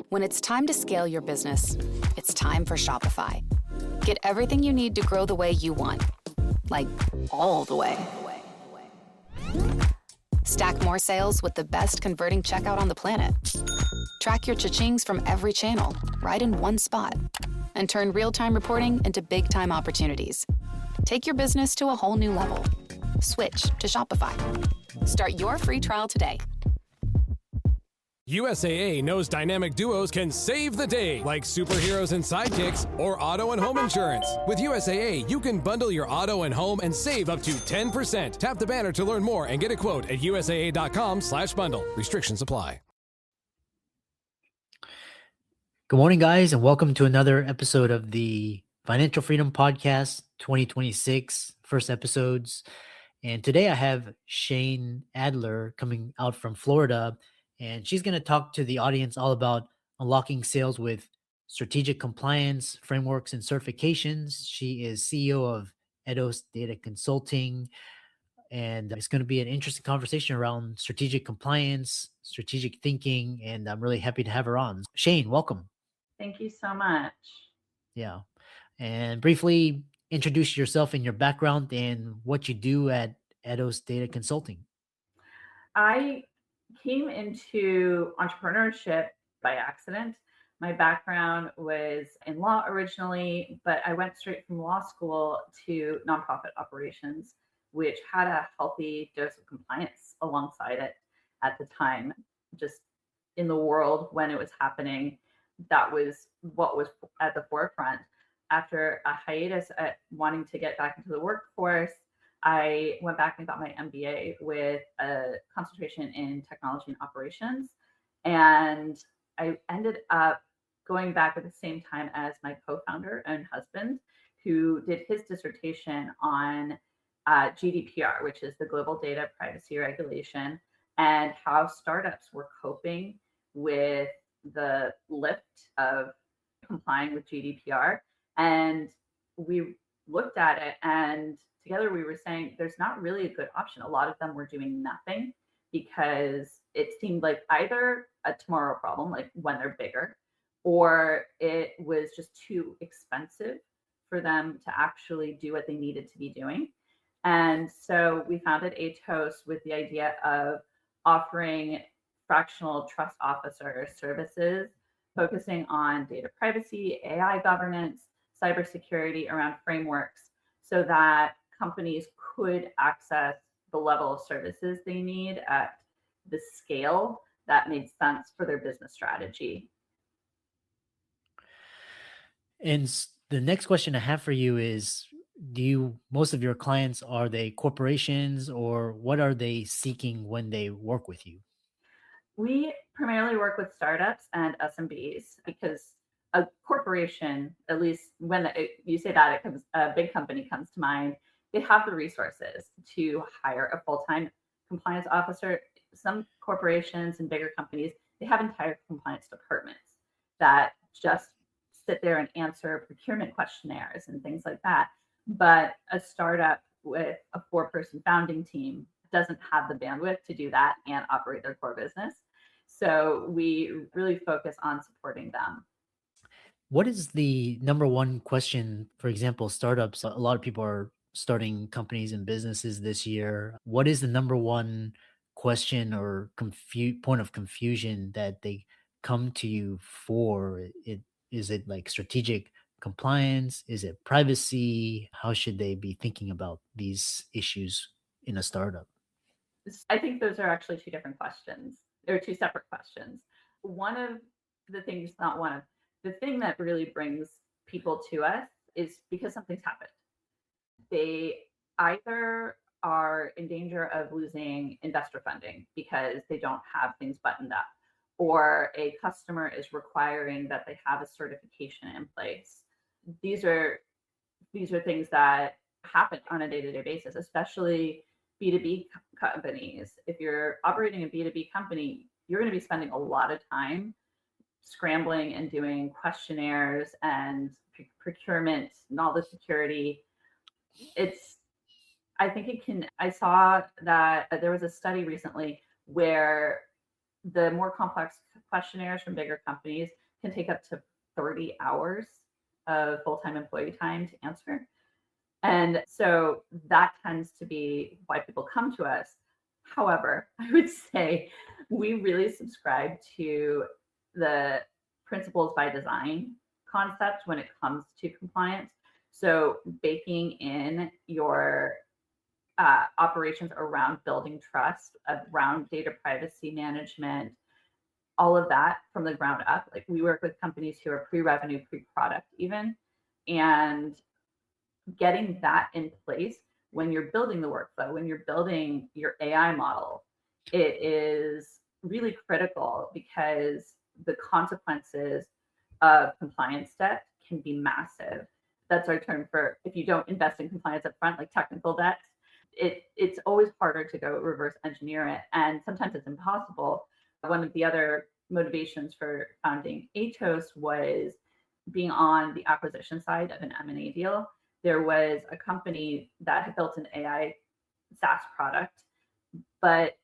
When it's time to scale your business, it's time for Shopify. Get everything you need to grow the way you want, like all the way. Stack more sales with the best converting checkout on the planet. Track your cha-chings from every channel, right in one spot. And turn real-time reporting into big-time opportunities. Take your business to a whole new level. Switch to Shopify. Start your free trial today. USAA knows dynamic duos can save the day, like superheroes and sidekicks, or auto and home insurance. With USAA, you can bundle your auto and home and save up to 10%. Tap the banner to learn more and get a quote at USAA.com/bundle. Restrictions apply. Good morning, guys, and welcome to another episode of the Financial Freedom Podcast 2026, first episodes. And today I have Shayne Adler coming out from Florida, and she's going to talk to the audience all about unlocking sales with strategic compliance, frameworks, and certifications. She is CEO of Atos Data Consulting, and it's going to be an interesting conversation around strategic compliance, strategic thinking, and I'm really happy to have her on. Shayne, welcome. Thank you so much. Yeah. And briefly introduce yourself and your background and what you do at Atos Data Consulting. I came into entrepreneurship by accident. My background was in law originally, but I went straight from law school to nonprofit operations, which had a healthy dose of compliance alongside it at the time. Just in the world when it was happening, that was what was at the forefront. After a hiatus at wanting to get back into the workforce, I went back and got my MBA with a concentration in technology and operations. And I ended up going back at the same time as my co-founder and husband, who did his dissertation on GDPR, which is the Global Data Privacy Regulation, and how startups were coping with the lift of complying with GDPR. And we looked at it, and together we were saying there's not really a good option. A lot of them were doing nothing because it seemed like either a tomorrow problem, like when they're bigger, or it was just too expensive for them to actually do what they needed to be doing. And so we founded Atos with the idea of offering fractional trust officer services, focusing on data privacy, AI governance, cybersecurity around frameworks, so that companies could access the level of services they need at the scale that made sense for their business strategy. And the next question I have for you is, most of your clients, are they corporations, or what are they seeking when they work with you? We primarily work with startups and SMBs because a corporation, at least when you say that, a big company comes to mind. They have the resources to hire a full-time compliance officer. Some corporations and bigger companies, they have entire compliance departments that just sit there and answer procurement questionnaires and things like that. But a startup with a 4-person founding team doesn't have the bandwidth to do that and operate their core business. So we really focus on supporting them. What is the number one question? For example, startups, a lot of people are starting companies and businesses this year. What is the number one question or point of confusion that they come to you for? Is it like strategic compliance? Is it privacy? How should they be thinking about these issues in a startup? I think those are actually two different questions. They're two separate questions. One of the things, not one of, the thing that really brings people to us is because something's happened. They either are in danger of losing investor funding because they don't have things buttoned up, or a customer is requiring that they have a certification in place. These are things that happen on a day-to-day basis, especially B2B companies. If you're operating a B2B company, you're going to be spending a lot of time scrambling and doing questionnaires and procurement and all the security. I saw that there was a study recently where the more complex questionnaires from bigger companies can take up to 30 hours of full-time employee time to answer. And so that tends to be why people come to us. However, I would say we really subscribe to the principles by design concept when it comes to compliance. So baking in your operations around building trust, around data privacy management, all of that from the ground up. Like we work with companies who are pre-revenue, pre-product even, and getting that in place when you're building the workflow, when you're building your AI model, it is really critical because the consequences of compliance debt can be massive. That's our term for if you don't invest in compliance up front, like technical debt. It's always harder to go reverse engineer it, and sometimes it's impossible. One of the other motivations for founding Atos was being on the acquisition side of an M&A deal. There was a company that had built an AI SaaS product, but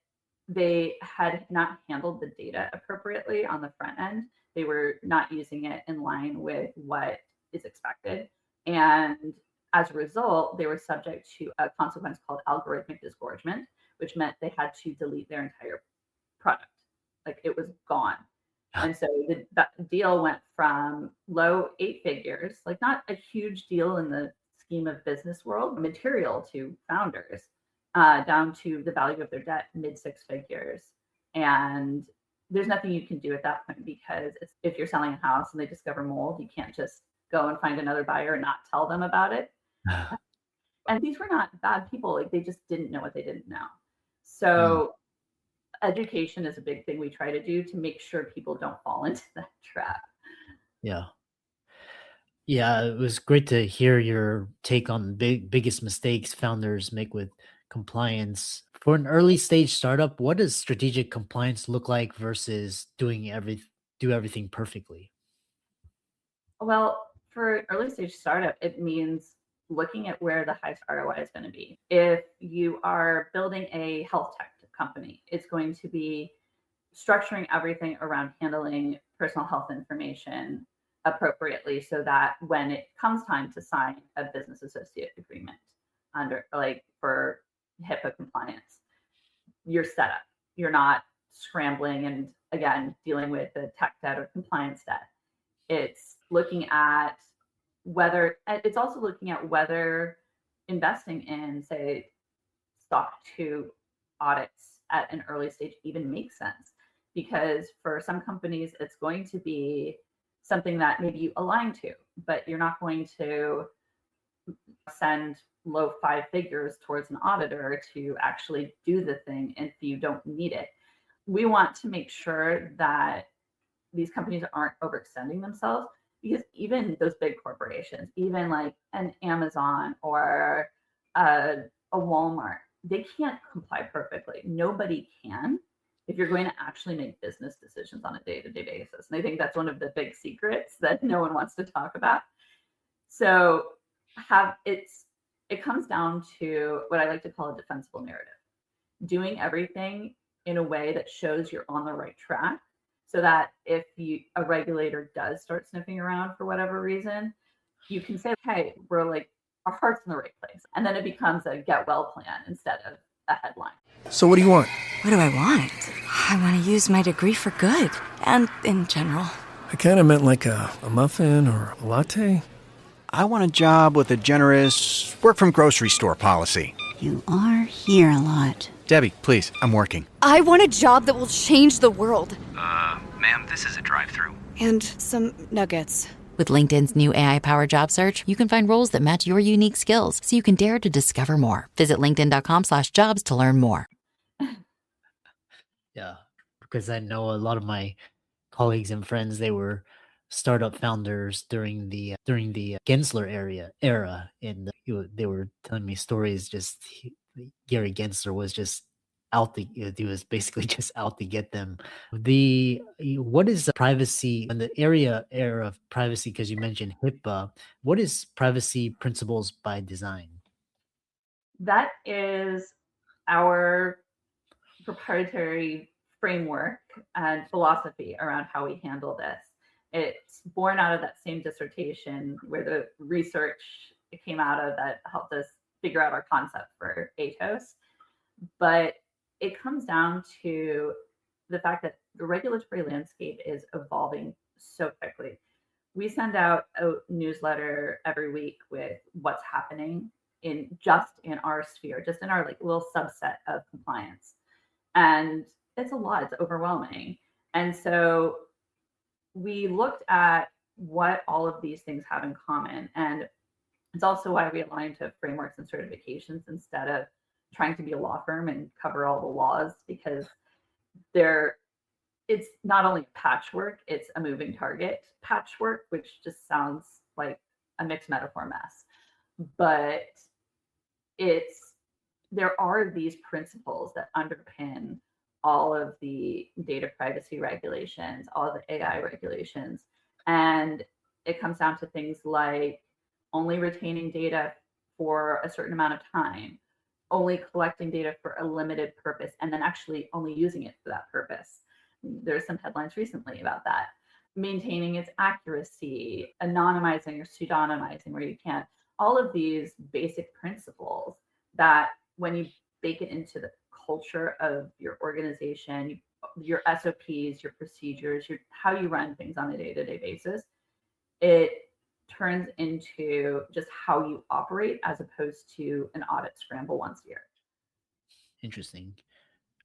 they had not handled the data appropriately on the front end. They were not using it in line with what is expected. And as a result, they were subject to a consequence called algorithmic disgorgement, which meant they had to delete their entire product. Like it was gone. And so that deal went from low 8 figures, like not a huge deal in the scheme of business world, material to founders, down to the value of their debt, mid 6 figures. And there's nothing you can do at that point because if you're selling a house and they discover mold, you can't just go and find another buyer and not tell them about it. And these were not bad people. Like they just didn't know what they didn't know. So education is a big thing we try to do to make sure people don't fall into that trap. Yeah. Yeah, it was great to hear your take on biggest mistakes founders make with compliance. For an early stage startup, what does strategic compliance look like versus do everything perfectly? Well, for early stage startup, it means looking at where the highest ROI is going to be. If you are building a health tech company, it's going to be structuring everything around handling personal health information appropriately so that when it comes time to sign a business associate agreement under like for HIPAA compliance, you're set up. You're not scrambling and again dealing with the tech debt or compliance debt. It's looking at whether it's also looking at whether investing in, say, SOC 2 audits at an early stage even makes sense. Because for some companies, it's going to be something that maybe you align to, but you're not going to send low 5 figures towards an auditor to actually do the thing if you don't need it. We want to make sure that these companies aren't overextending themselves because even those big corporations, even like an Amazon or a Walmart, they can't comply perfectly. Nobody can if you're going to actually make business decisions on a day-to-day basis. And I think that's one of the big secrets that no one wants to talk about. So it comes down to what I like to call a defensible narrative. Doing everything in a way that shows you're on the right track so that if a regulator does start sniffing around for whatever reason, you can say, hey, we're like, our heart's in the right place. And then it becomes a get well plan instead of a headline. So what do you want? What do I want? I want to use my degree for good. And in general. I kind of meant like a muffin or a latte. I want a job with a generous work-from-grocery-store policy. You are here a lot. Debbie, please, I'm working. I want a job that will change the world. Ma'am, this is a drive-thru. And some nuggets. With LinkedIn's new AI-powered job search, you can find roles that match your unique skills so you can dare to discover more. Visit linkedin.com/jobs to learn more. Yeah, because I know a lot of my colleagues and friends, they were startup founders during the Gensler era, and they were telling me stories. Gary Gensler was just he was basically just out to get them. What is privacy in the era of privacy? Because you mentioned HIPAA. What is privacy principles by design? That is our proprietary framework and philosophy around how we handle this. It's born out of that same dissertation where the research came out of that helped us figure out our concept for Atos. But it comes down to the fact that the regulatory landscape is evolving so quickly. We send out a newsletter every week with what's happening in our sphere, just in our like little subset of compliance. And it's a lot, it's overwhelming. And so we looked at what all of these things have in common. And it's also why we aligned to frameworks and certifications instead of trying to be a law firm and cover all the laws, because it's not only patchwork, it's a moving target patchwork, which just sounds like a mixed metaphor mess. But there are these principles that underpin all of the data privacy regulations, all of the AI regulations. And it comes down to things like only retaining data for a certain amount of time, only collecting data for a limited purpose, and then actually only using it for that purpose. There's some headlines recently about that. Maintaining its accuracy, anonymizing or pseudonymizing where you can. All of these basic principles that when you bake it into the culture of your organization, your SOPs, your procedures, how you run things on a day-to-day basis, it turns into just how you operate as opposed to an audit scramble once a year. Interesting.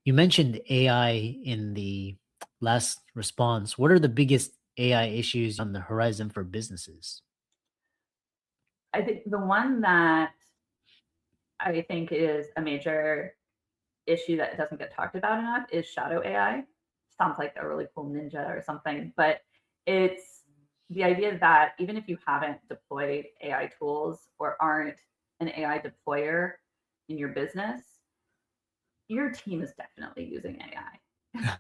You mentioned AI in the last response. What are the biggest AI issues on the horizon for businesses? I think the one that I think is a major issue that doesn't get talked about enough is shadow AI. Sounds like a really cool ninja or something, but it's the idea that even if you haven't deployed AI tools or aren't an AI deployer in your business, your team is definitely using AI.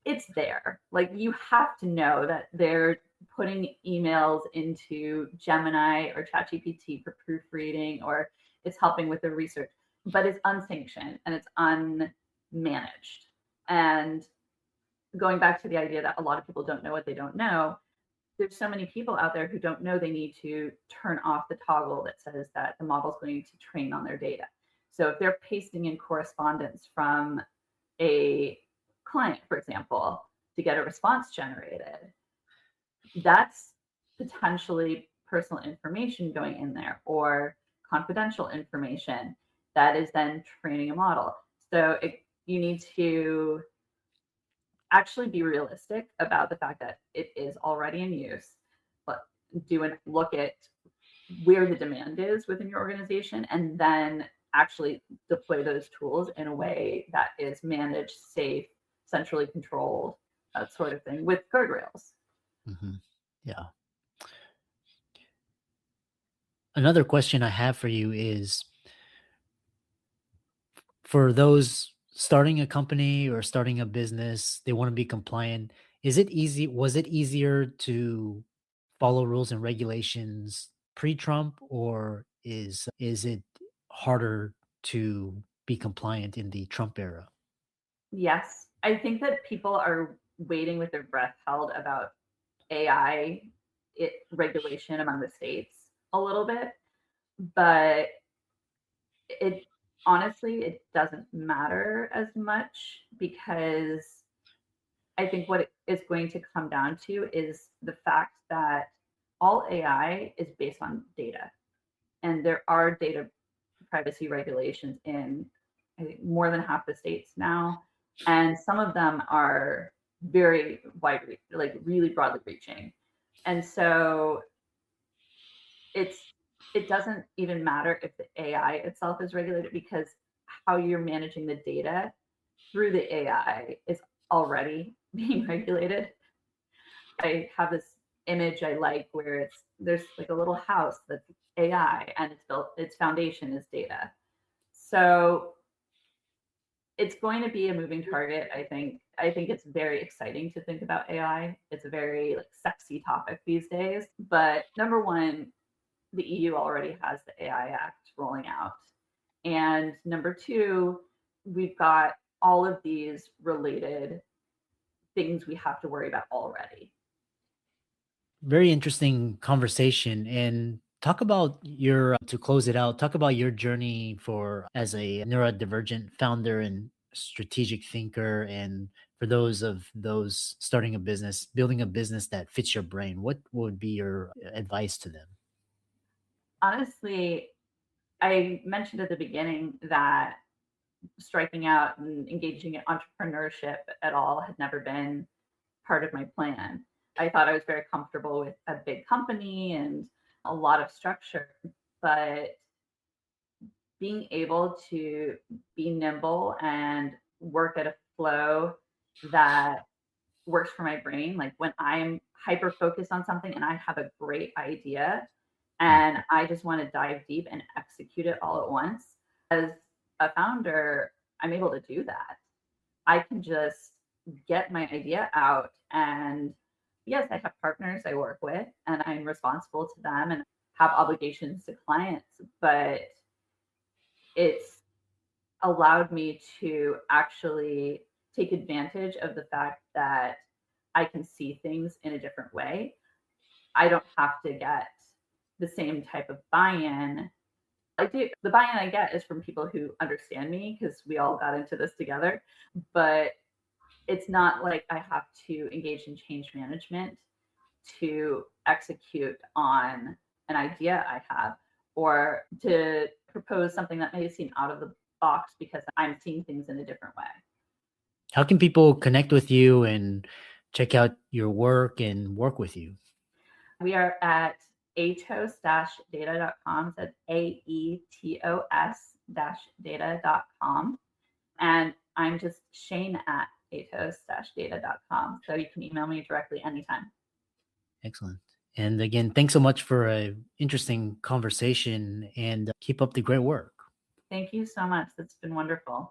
It's there. Like, you have to know that they're putting emails into Gemini or ChatGPT for proofreading, or it's helping with the research, but it's unsanctioned and it's unmanaged. And going back to the idea that a lot of people don't know what they don't know, there's so many people out there who don't know they need to turn off the toggle that says that the model's going to train on their data. So if they're pasting in correspondence from a client, for example, to get a response generated, that's potentially personal information going in there or confidential information that is then training a model. So you need to actually be realistic about the fact that it is already in use, but look at where the demand is within your organization, and then actually deploy those tools in a way that is managed, safe, centrally controlled, that sort of thing, with guardrails. Mm-hmm. Yeah. Another question I have for you is, for those starting a company or starting a business, they want to be compliant. Was it easier to follow rules and regulations pre-Trump, or is it harder to be compliant in the Trump era? Yes. I think that people are waiting with their breath held about AI regulation among the states a little bit, but it honestly, it doesn't matter as much, because I think what it is going to come down to is the fact that all AI is based on data, and there are data privacy regulations in, I think, more than half the states now, and some of them are very wide, like really broadly reaching. And so it doesn't even matter if the AI itself is regulated, because how you're managing the data through the AI is already being regulated. I have this image I like where there's like a little house that's AI, and its foundation is data. So it's going to be a moving target. I think it's very exciting to think about AI. It's a very sexy topic these days. But number one, the EU already has the AI Act rolling out. And number two, we've got all of these related things we have to worry about already. Very interesting conversation. And talk about to close it out, talk about your journey as a neurodivergent founder and strategic thinker. And for those starting a business, building a business that fits your brain, what would be your advice to them? Honestly, I mentioned at the beginning that striking out and engaging in entrepreneurship at all had never been part of my plan. I thought I was very comfortable with a big company and a lot of structure, but being able to be nimble and work at a flow that works for my brain, like when I'm hyper focused on something and I have a great idea and I just want to dive deep and execute it all at once. As a founder, I'm able to do that. I can just get my idea out. And yes, I have partners I work with and I'm responsible to them and have obligations to clients, but it's allowed me to actually take advantage of the fact that I can see things in a different way. I don't have to get the same type of buy-in. The buy-in I get is from people who understand me because we all got into this together, but it's not like I have to engage in change management to execute on an idea I have or to propose something that may seem out of the box because I'm seeing things in a different way. How can people connect with you and check out your work and work with you? We are at atos-data.com. That's AETOS-data.com. And I'm just Shayne at atos-data.com. So you can email me directly anytime. Excellent. And again, thanks so much for an interesting conversation and keep up the great work. Thank you so much. That's been wonderful.